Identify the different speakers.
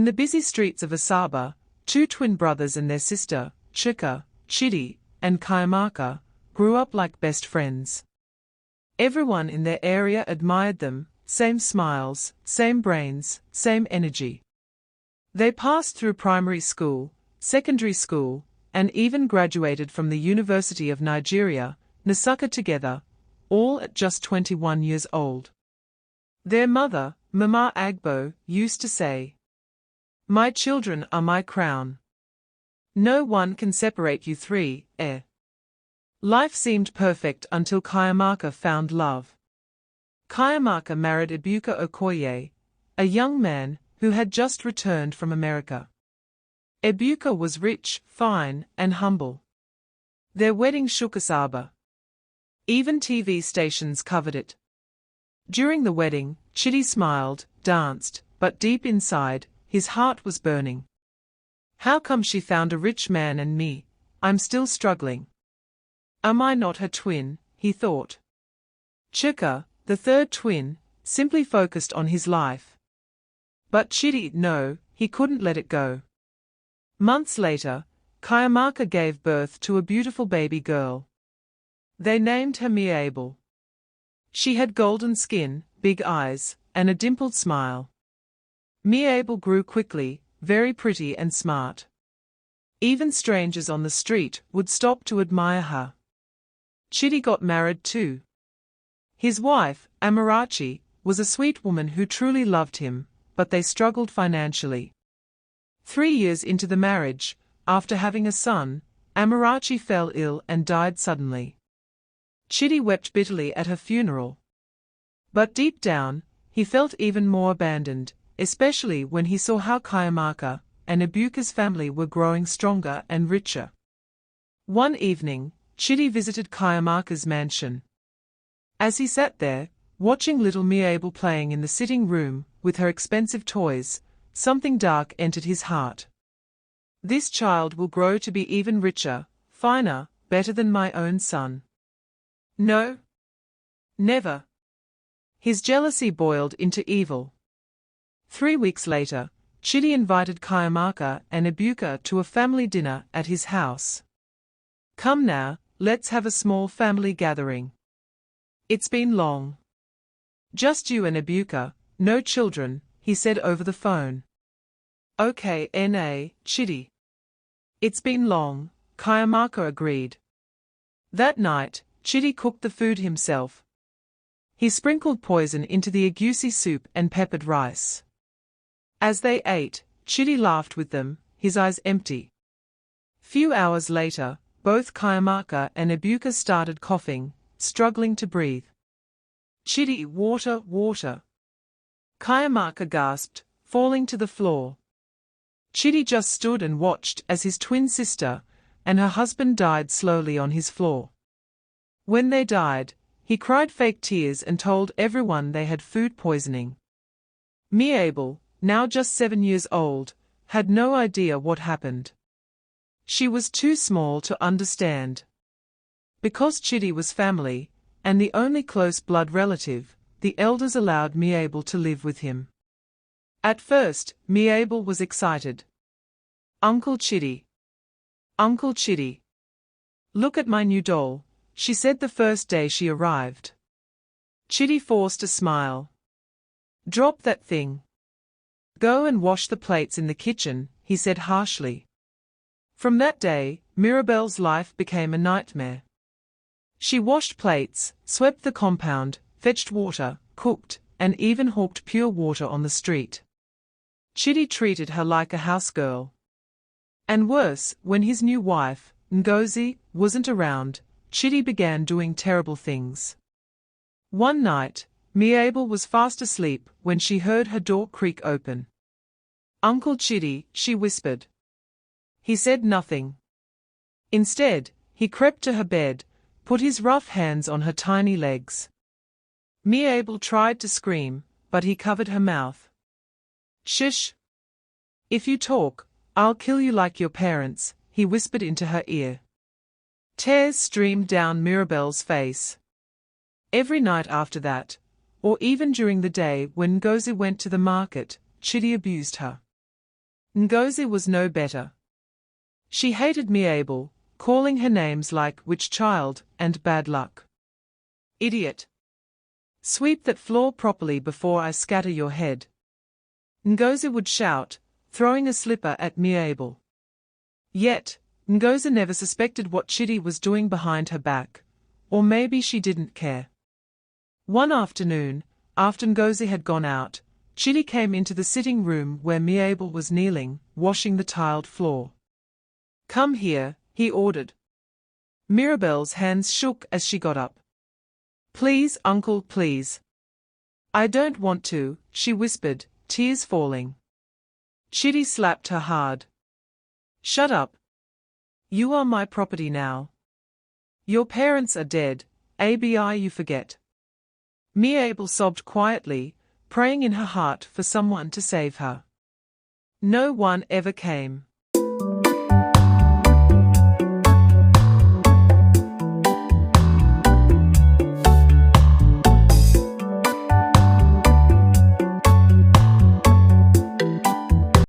Speaker 1: In the busy streets of Asaba, two twin brothers and their sister, Chuka, Chitty, and Chiamaka, grew up like best friends. Everyone in their area admired them, same smiles, same brains, same energy. They passed through primary school, secondary school, and even graduated from the University of Nigeria, Nsukka together, all at just 21 years old. Their mother, Mama Agbo, used to say, "My children are my crown. No one can separate you three, eh?" Life seemed perfect until Chiamaka found love. Chiamaka married Ebuka Okoye, a young man who had just returned from America. Ebuka was rich, fine, and humble. Their wedding shook Asaba. Even TV stations covered it. During the wedding, Chitty smiled, danced, but deep inside, his heart was burning. How come she found a rich man and me, I'm still struggling? Am I not her twin, he thought. Chuka, the third twin, simply focused on his life. But Chidi, no, he couldn't let it go. Months later, Chiamaka gave birth to a beautiful baby girl. They named her Mirabel. She had golden skin, big eyes, and a dimpled smile. Mirabel grew quickly, very pretty and smart. Even strangers on the street would stop to admire her. Chidi got married too. His wife, Amarachi, was a sweet woman who truly loved him, but they struggled financially. 3 years into the marriage, after having a son, Amarachi fell ill and died suddenly. Chidi wept bitterly at her funeral. But deep down, he felt even more abandoned, especially when he saw how Chiamaka and Ebuka's family were growing stronger and richer. One evening, Chidi visited Chiamaka's mansion. As he sat there, watching little Mirabel playing in the sitting room with her expensive toys, something dark entered his heart. This child will grow to be even richer, finer, better than my own son. No. Never. His jealousy boiled into evil. 3 weeks later, Chidi invited Chiamaka and Ebuka to a family dinner at his house. "Come now, let's have a small family gathering. It's been long. Just you and Ebuka, no children," he said over the phone. "Okay, Chidi. It's been long," Chiamaka agreed. That night, Chidi cooked the food himself. He sprinkled poison into the egusi soup and peppered rice. As they ate, Chidi laughed with them, his eyes empty. Few hours later, both Chiamaka and Ebuka started coughing, struggling to breathe. "Chidi, water, water." Chiamaka gasped, falling to the floor. Chidi just stood and watched as his twin sister and her husband died slowly on his floor. When they died, he cried fake tears and told everyone they had food poisoning. Mirabel, now just 7 years old, had no idea what happened. She was too small to understand. Because Chidi was family, and the only close blood relative, the elders allowed Mirabel to live with him. At first, Mirabel was excited. "Uncle Chidi. Uncle Chidi. Look at my new doll," she said the first day she arrived. Chidi forced a smile. "Drop that thing. Go and wash the plates in the kitchen," he said harshly. From that day, Mirabel's life became a nightmare. She washed plates, swept the compound, fetched water, cooked, and even hawked pure water on the street. Chidi treated her like a housegirl. And worse, when his new wife, Ngozi, wasn't around, Chidi began doing terrible things. One night, Mirabel was fast asleep when she heard her door creak open. "Uncle Chidi," she whispered. He said nothing. Instead, he crept to her bed, put his rough hands on her tiny legs. Mirabel tried to scream, but he covered her mouth. "Shush! If you talk, I'll kill you like your parents," he whispered into her ear. Tears streamed down Mirabel's face. Every night after that, or even during the day when Ngozi went to the market, Chidi abused her. Ngozi was no better. She hated Mirabel, calling her names like witch child and bad luck. Idiot. Sweep that floor properly before I scatter your head. Ngozi would shout, throwing a slipper at Mirabel. Yet, Ngozi never suspected what Chitty was doing behind her back, or maybe she didn't care. One afternoon, after Ngozi had gone out, Chitty came into the sitting room where Mirabel was kneeling, washing the tiled floor. Come here, he ordered. Mirabel's hands shook as she got up. Please, uncle, please. I don't want to, she whispered, tears falling. Chitty slapped her hard. Shut up. You are my property now. Your parents are dead, ABI you forget. Mirabel sobbed quietly, praying in her heart for someone to save her. No one ever came.